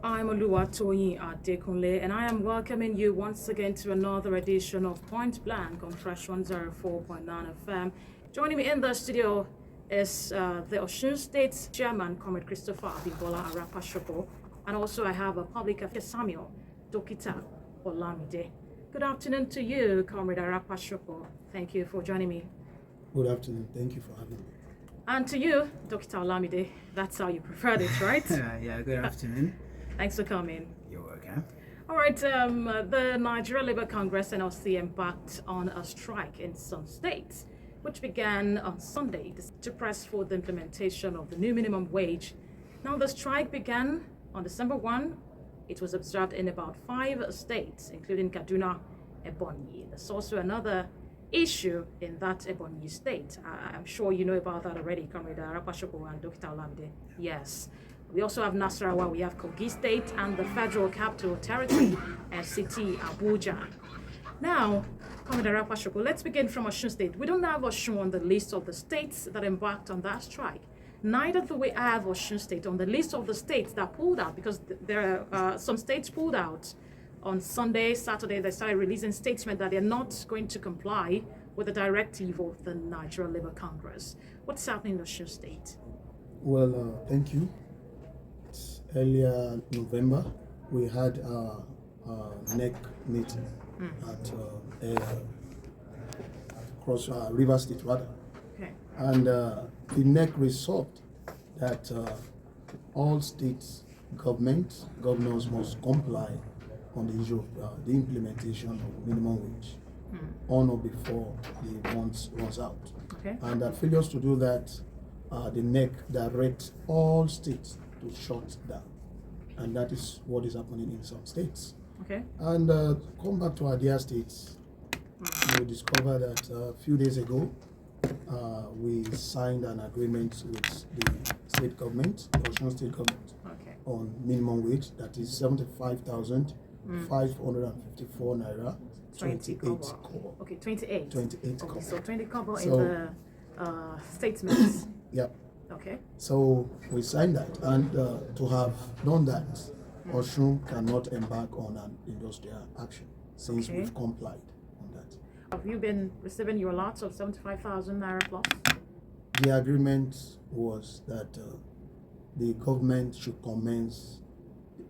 I'm Oluwatoyin Adekunle, and I am welcoming you once again to another edition of Point Blank on Fresh 104.9 FM. Joining me in the studio is the Osun State Chairman, Comrade Christopher Com.ARAPADOPO, and also I have a public affairs Samuel, DOKITA OLAMIDE. Good afternoon to you, Comrade ARAPADOPO. Thank you for joining me. Good afternoon. Thank you for having me. And to you, DOKITA OLAMIDE. That's how you preferred it, right? Yeah, good afternoon. Thanks for coming. You're welcome. All right, the Nigeria Labour Congress NLC embarked on a strike in some states, which began on Sunday to press for the implementation of the new minimum wage. Now, the strike began on December 1. It was observed in about 5 states, including Kaduna, Ebonyi. There's also another issue in that Ebonyi state. I'm sure you know about that already, Comrade ARAPADOPO and DOKITA OLAMIDE. Yes. We also have Nasarawa, we have Kogi State, and the Federal Capital Territory, FCT, Abuja. Now, Comrade ARAPADOPO, let's begin from Osun State. We don't have Osun on the list of the states that embarked on that strike. Neither do we have Osun State on the list of the states that pulled out, because there are some states pulled out on Sunday, Saturday. They started releasing statements that they're not going to comply with the directive of the Nigeria Labour Congress. What's happening in Osun State? Well, thank you. Earlier November, we had a NEC meeting at across River State, rather. Okay. And the NEC resolved that all states, governors must comply on the issue of the implementation of minimum wage on or before the month runs out. Okay. And that failures to do that, the NEC directs all states to shut down, and that is what is happening in some states. Okay. And come back to our dear states, you discover that a few days ago we signed an agreement with the state government, the Osun State government, on minimum wage, that is 75,554 naira, 28 kobo. Okay, 28. 28 okay, kobo. so 20 kobo So, in the statements. Yep. Okay. So we signed that, and to have done that, Osun cannot embark on an industrial action since we've complied on that. Have you been receiving your lots of 75,000 naira plus? The agreement was that the government should commence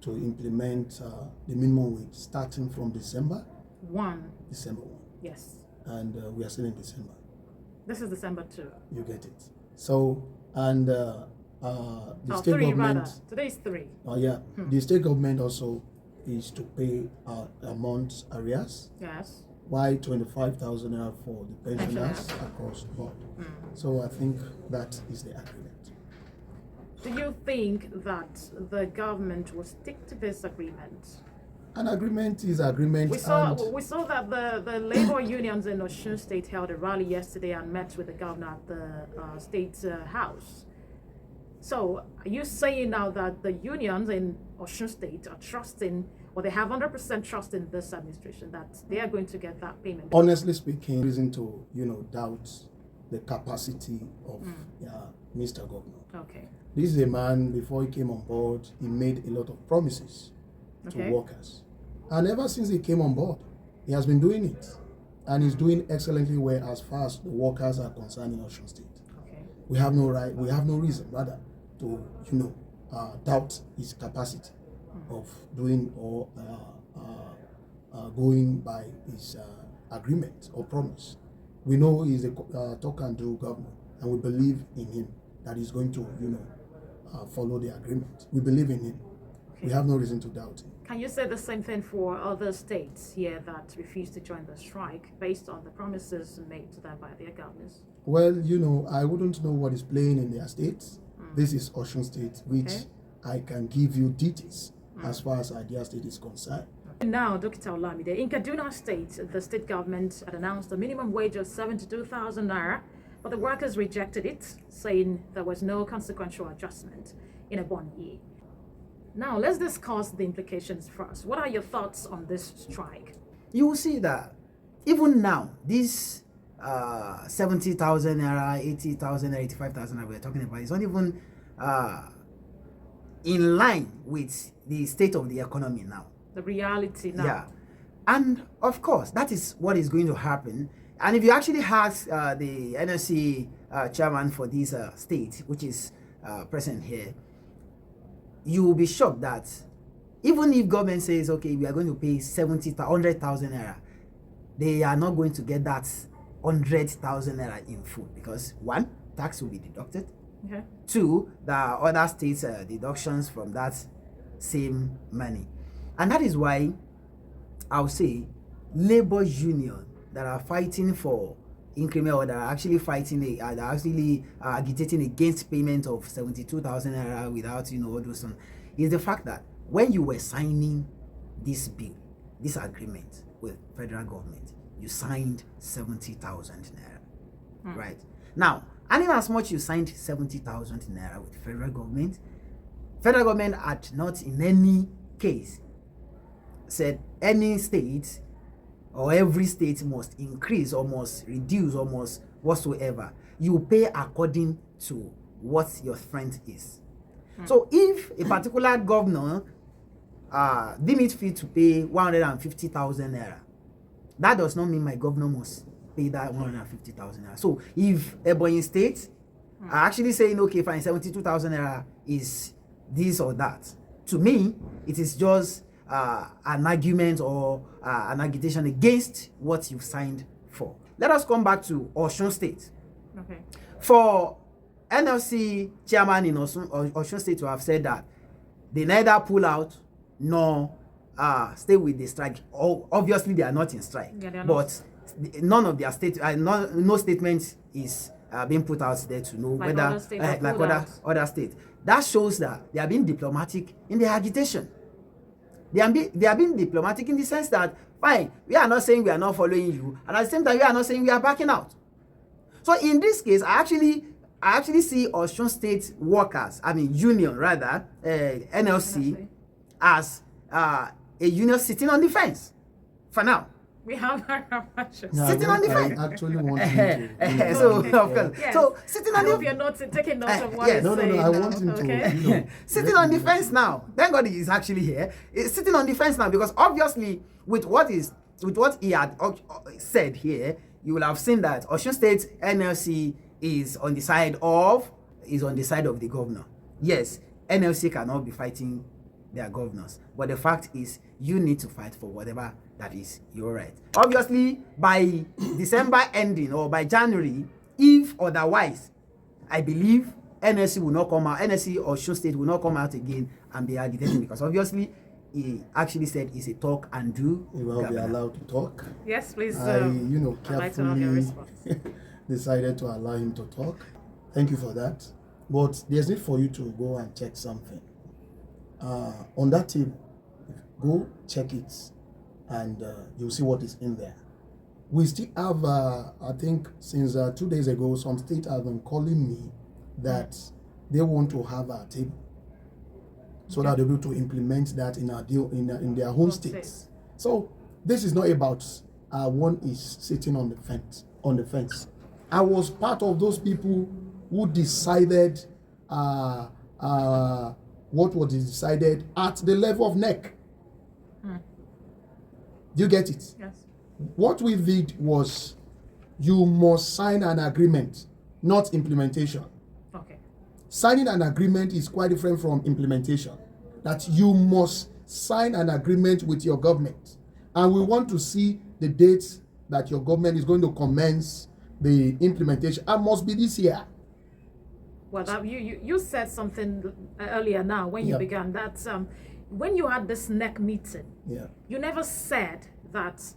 to implement the minimum wage starting from December 1. Yes. And we are still in December. This is December 2. You get it. So, and the state 3 government. rather. Today is 3. Yeah. The state government also is to pay a month's arrears. Yes. Why 25,000 naira for the pensioners across the board? So I think that is the agreement. Do you think that the government will stick to this agreement? An agreement is agreement. We saw that the labor unions in Osun State held a rally yesterday and met with the governor at the state house. So are you saying now that the unions in Osun State are trusting, or they have 100% trust in this administration that they are going to get that payment? Honestly speaking, reason to doubt the capacity of Mr. Governor. Okay. This is a man, before he came on board, he made a lot of promises to workers. And ever since he came on board, he has been doing it. And he's doing excellently well as far as the workers are concerned in Osun State. Okay. We have no reason, rather, to, doubt his capacity of doing or going by his agreement or promise. We know he's a talk and do governor, and we believe in him that he's going to, follow the agreement. We believe in him. Okay. We have no reason to doubt him. Can you say the same thing for other states here that refuse to join the strike based on the promises made to them by their governors? Well, I wouldn't know what is playing in their states. This is Osun State, which I can give you details as far as Idea State is concerned. Now, DOKITA OLAMIDE, in Kaduna State, the state government had announced a minimum wage of 72,000 naira, but the workers rejected it, saying there was no consequential adjustment in a 1 year. Now, let's discuss the implications first. What are your thoughts on this strike? You will see that even now, this 70,000 naira, 80,000 naira, 85,000 naira we're talking about is not even in line with the state of the economy now. The reality now. Yeah. And of course, that is what is going to happen. And if you actually ask the NLC chairman for this state, which is present here, you will be shocked that even if government says, okay, we are going to pay 100,000 naira, they are not going to get that 100,000 naira in full because one, tax will be deducted. Okay. Two, the other states deductions from that same money. And that is why I'll say labor union that are fighting for increment or that are actually fighting, are actually agitating against payment of 72,000 naira without, all those things, is the fact that when you were signing this bill, this agreement with federal government, you signed 70,000 naira, right? Now, and in as much you signed 70,000 naira with federal government had not in any case said any state or every state must increase or must reduce or must whatsoever. You pay according to what your strength is. So if a particular governor deem it fit to pay 150,000 naira, that does not mean my governor must pay that 150,000 naira. So if Ebonyi State are actually saying, okay, fine, 72,000 naira is this or that, to me, it is just an argument or an agitation against what you signed for. Let us come back to Osun State. Okay. For NLC chairman in Osun State to have said that they neither pull out nor stay with the strike. Obviously, they are not in strike, Yeah, but none of their state, no statement is being put out there to know Like whether other states have like pulled out. other states. That shows that they are being diplomatic in their agitation. They are being diplomatic in the sense that, fine, we are not saying we are not following you, and at the same time, we are not saying we are backing out. So in this case, I actually see Osun State workers, union rather, NLC, as a union sitting on the fence for now. We have our Sitting on the fence. I actually want him to. So Okay. of course, Yes. so sitting I on hope the you're not taking notes of what yes. he's No, saying I now, want him okay? to. sitting on the fence now. Thank God he is actually here. He's sitting on the fence now because obviously with what he had said here, you will have seen that Osun State NLC is on the side of the governor. Yes, NLC cannot be fighting their governors, but the fact is you need to fight for whatever that is your right. Obviously, by December ending or by January, if otherwise, I believe NLC will not come out, NLC or Osun State will not come out again and be agitating because obviously he actually said it's a talk and do. He will be allowed to talk. Yes, please. I, I'd like to have your carefully response. decided to allow him to talk. Thank you for that. But there's need for you to go and check something. On that table, go check it and you'll see what is in there. We still have, I think since 2 days ago, some states have been calling me that they want to have a table so that they'll be able to implement that in their own states. So this is not about one is sitting on the fence. I was part of those people who decided what was decided at the level of NEC. Do you get it? Yes. What we did was you must sign an agreement, not implementation. Okay. Signing an agreement is quite different from implementation. That you must sign an agreement with your government. And we want to see the dates that your government is going to commence the implementation. And must be this year. Well, you said something earlier now when you Yeah. began that when you had this NEC meeting, Yeah. you never said that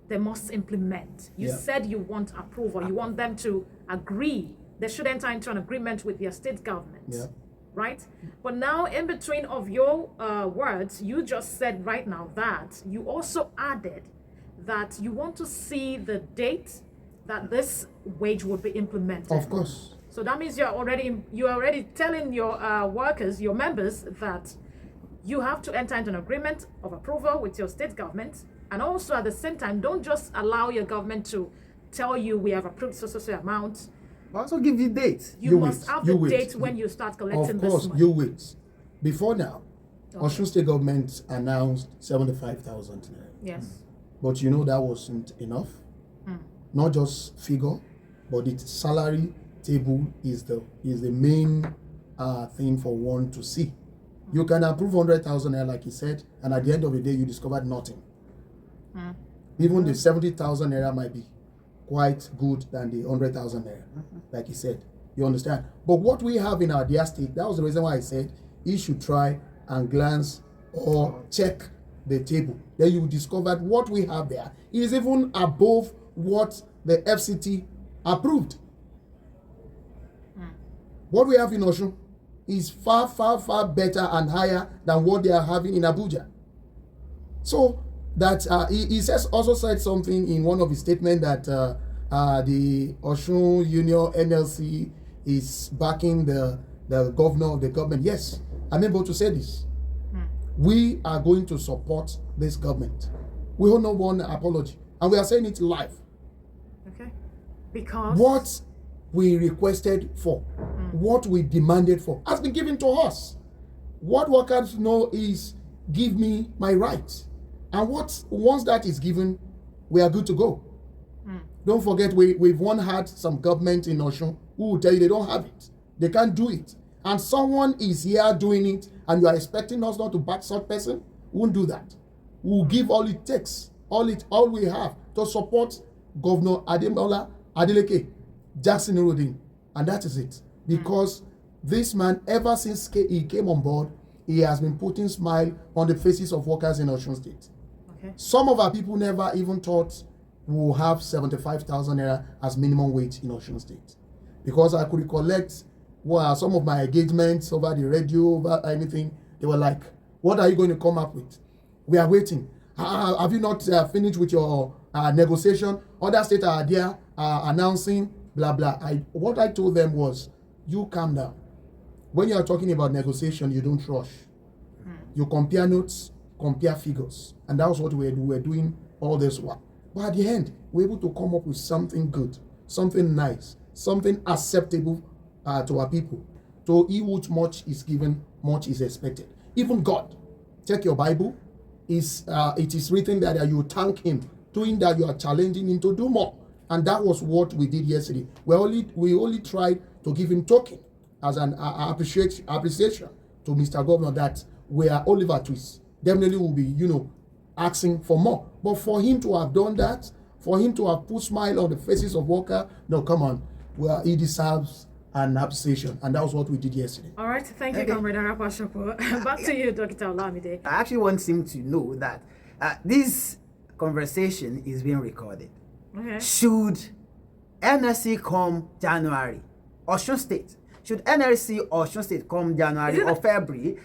they must implement. You Yeah. said you want approval. You want them to agree. They should enter into an agreement with their state government. Yeah. Right? But now, in between of your words, you just said right now that you also added that you want to see the date that this wage would be implemented. Of course. So that means you're already telling your workers, your members, that you have to enter into an agreement of approval with your state government, and also at the same time, don't just allow your government to tell you we have approved so amount. Also give you dates. You must wait, have you the wait. date when you start collecting Of this course, money. you wait. before now, Okay. Osun State government announced 75,000 naira. Yes. But you know that wasn't enough. Not just figure, but the salary table is the main thing for one to see. You can approve 100,000 naira, like he said, and at the end of the day, you discovered nothing. Even the 70,000 naira might be quite good than the 100,000 naira, like he said. You understand? But what we have in our dear state, that was the reason why I said he should try and glance or check the table. Then you discover what we have there is even above what the FCT approved. What we have in Osun is far, far, far better and higher than what they are having in Abuja. So that he also said something in one of his statements that the Osun Union NLC is backing the governor of the government. Yes, I'm able to say this. We are going to support this government. We all know one apology, and we are saying it live. Okay. Because What we requested for, what we demanded for, has been given to us. What workers know is, give me my rights. And once that is given, we are good to go. Don't forget, we've had some government in Osun who will tell you they don't have it. They can't do it. And someone is here doing it, and you are expecting us not to back such person? We won't do that. We'll give all it takes, all we have to support Governor Adeleke, Jackson Rodin, and that is it. Because this man, ever since he came on board, he has been putting smile on the faces of workers in Osun State. Okay. Some of our people never even thought we'll have 75,000 naira as minimum wage in Osun State. Because I could recollect some of my engagements over the radio, over anything, they were like, what are you going to come up with? We are waiting. Have you not finished with your negotiation? Other states are there announcing, blah, blah. What I told them was, you calm down. When you are talking about negotiation, you don't rush. You compare notes, compare figures. And that was what we were doing all this while. But at the end, we're able to come up with something good, something nice, something acceptable to our people. To he which much is given, much is expected. Even God, check your Bible, it is written that you thank him, doing that you are challenging him to do more. And that was what we did yesterday. We only tried to give him token as an appreciation to Mr. Governor that we are Oliver Twist. Definitely will be, asking for more. But for him to have done that, for him to have put smile on the faces of workers, no, come on. Well, he deserves an appreciation, and that was what we did yesterday. All right, thank you, Comrade Arapashopo. Back to you, Dokita Olamide. I actually want him to know that this conversation is being recorded. Okay. Should NLC come January, Osun State, should NLC Osun State come January or February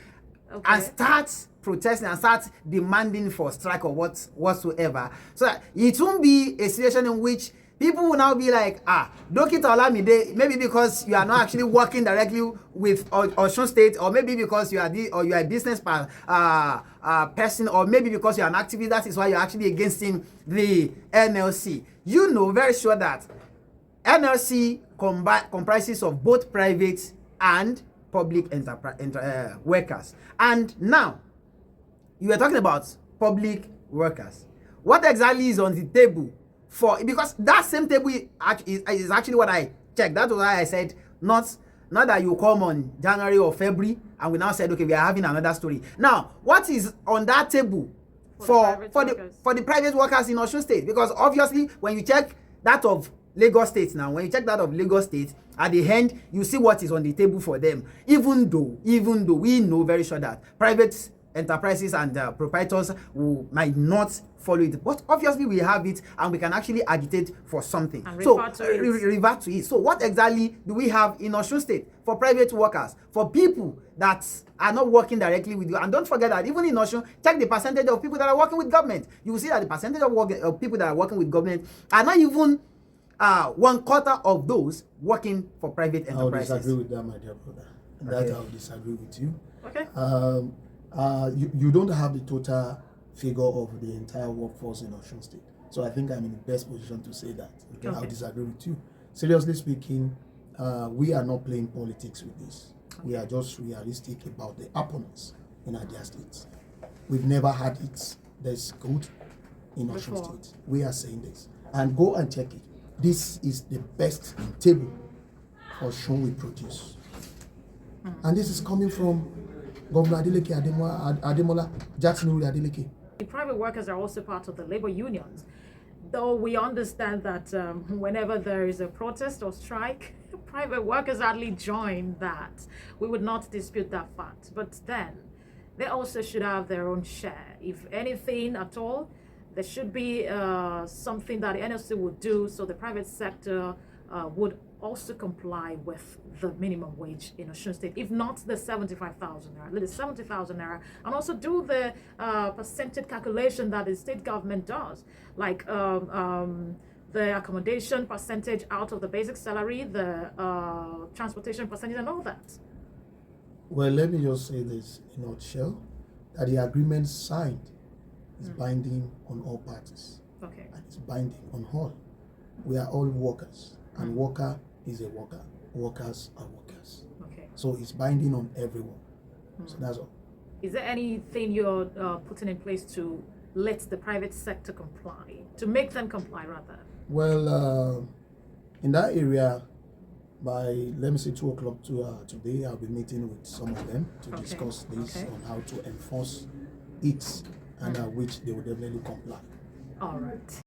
and start protesting and start demanding for strike or whatsoever, so that it won't be a situation in which people will now be like, Dokita Olamide, maybe because you are not actually working directly with Osun State, or maybe because you are a business person, or maybe because you are an activist, that is why you're actually against the NLC. You know very sure that NLC comprises of both private and public workers. And now, you were talking about public workers. What exactly is on the table because that same table is actually what I checked. That's why I said not that you come on January or February and we now said, okay, we are having another story. Now, what is on that table for the private workers in Osun State? Because obviously, when you check that of Lagos State now, at the end, you see what is on the table for them. Even though we know very sure that private enterprises and proprietors who might not follow it, but obviously we have it and we can actually agitate for something. And revert to it. So what exactly do we have in Osun State for private workers, for people that are not working directly with you? And don't forget that even in Osun, check the percentage of people that are working with government. You will see that the percentage of people that are working with government are not even 1/4 of those working for private enterprises. I will disagree with that, my dear brother. Okay. That I will disagree with you. Okay. You don't have the total figure of the entire workforce in Osun State. So I think I'm in the best position to say that. Okay. I'll disagree with you. Seriously speaking, we are not playing politics with this. We are just realistic about the happiness in our state. We've never had it this good in Osun Before. State. We are saying this. And go and check it. This is the best table Osun we produce. And this is coming from Governor Adeleke Ademola Jatinuri Adeleke. The private workers are also part of the labor unions, though we understand that whenever there is a protest or strike, private workers hardly join that. We would not dispute that fact. But then, they also should have their own share. If anything at all, there should be something that the NLC would do so the private sector would also comply with the minimum wage in Osun State, if not the 75,000 naira, the 70,000 naira, and also do the percentage calculation that the state government does, like the accommodation percentage out of the basic salary, the transportation percentage, and all that. Well, let me just say this in a nutshell, that the agreement signed is binding on all parties. Okay. And it's binding on all. We are all workers, and worker is a worker. Workers are workers. Okay. So it's binding on everyone. So that's all. Is there anything you're putting in place to let the private sector comply, to make them comply rather? Well, in that area, by let me say 2 o'clock today, I'll be meeting with some of them to discuss this on how to enforce it, and which they will definitely comply. All right.